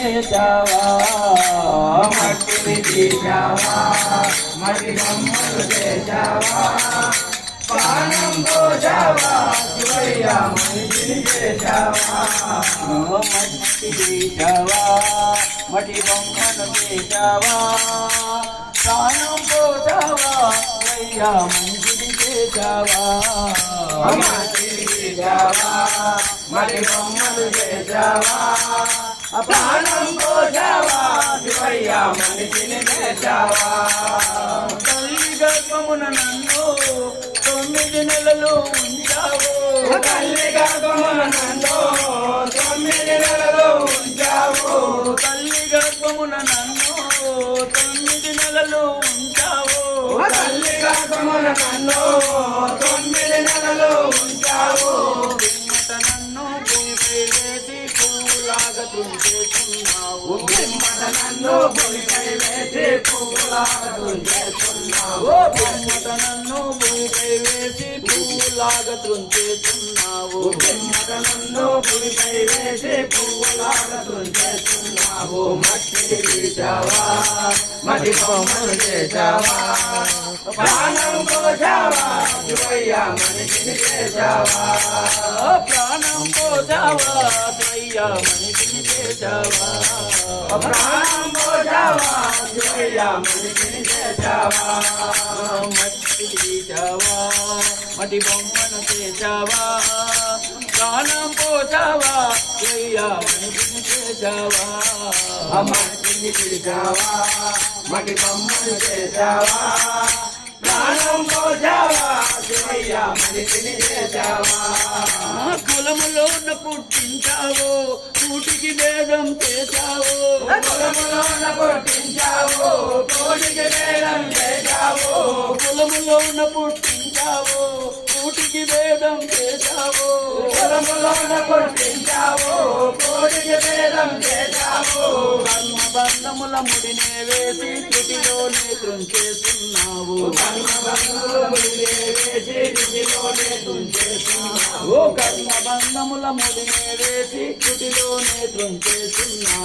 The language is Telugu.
చేశావా మట్టిని తీశావా మట్టి బొమ్మలు చేశావా ప్రాణం పోసావా శివయ్య మనిషిని చేశావా మట్టి తీశావా మట్టి బొమ్మను చేశావా ప్రాణం పోసావా శివయ్య మనిషిని చేశావా మట్టిని తీశావా మట్టి బొమ్మలు చేశావా ప్రాణం పోసావా శివయ్య మనిషిని చేశావా తల్లి గర్భమున నన్ను 9 నెలలు ఉంచావు తల్లి గర్భమున నన్ను 9 నెలలు ఉంచావు తల్లి గర్భమున నన్ను 9 నెలలు ఉంచావు తల్లి గర్భమున నన్ను 9 నెలలు ఉంచావు పిమ్మట నన్ను భూమిపై వేసి పువ్వులాగా తుంచేస్తున్నావు పిమ్మట నన్ను భూమిపై వేసి పువ్వులాగా తుంచేస్తున్నావు పిమ్మట నన్ను భూమిపై వేసి పువ్వులాగా తుంచేస్తున్నావు పిమ్మట నన్ను భూమిపై వేసి పువ్వులాగా తుంచేస్తున్నావు మట్టిని తీశావా మట్టి బొమ్మలు చేశావా ప్రాణం పోసావా శివయ్య మనిషిని చేశావా ప్రాణం పోసావా శివయ్య మనిషిని చేశావా ప్రాణం పోసావా శివయ్య మనిషిని చేశావా మట్టి తీసావా మట్టి బొమ్మను చేశావా ప్రాణం పోసావా శివయ్య మనిషిని చేశావా మట్టిని తీశావా మట్టి బొమ్మను చేశావా ప్రాణం పోసావా శివయ్య మనిషిని చేశావా కులములోన పుట్టించావు కూటికి భేదం చేశావు కులములోన పుట్టించావు కోటికి వేలం చేశావు కులములోన పుట్టించావు కూటికి భేదం చేశావు కులములోన పుట్టించావు కోటికి వేలం చేశావు బంధముల ముడినే వేసి త్రుటిలోనే త్రుంచేస్తున్నావు కర్మ బంధముల ముడినే వేసి త్రుటిలోనే త్రుంచేస్తున్నావు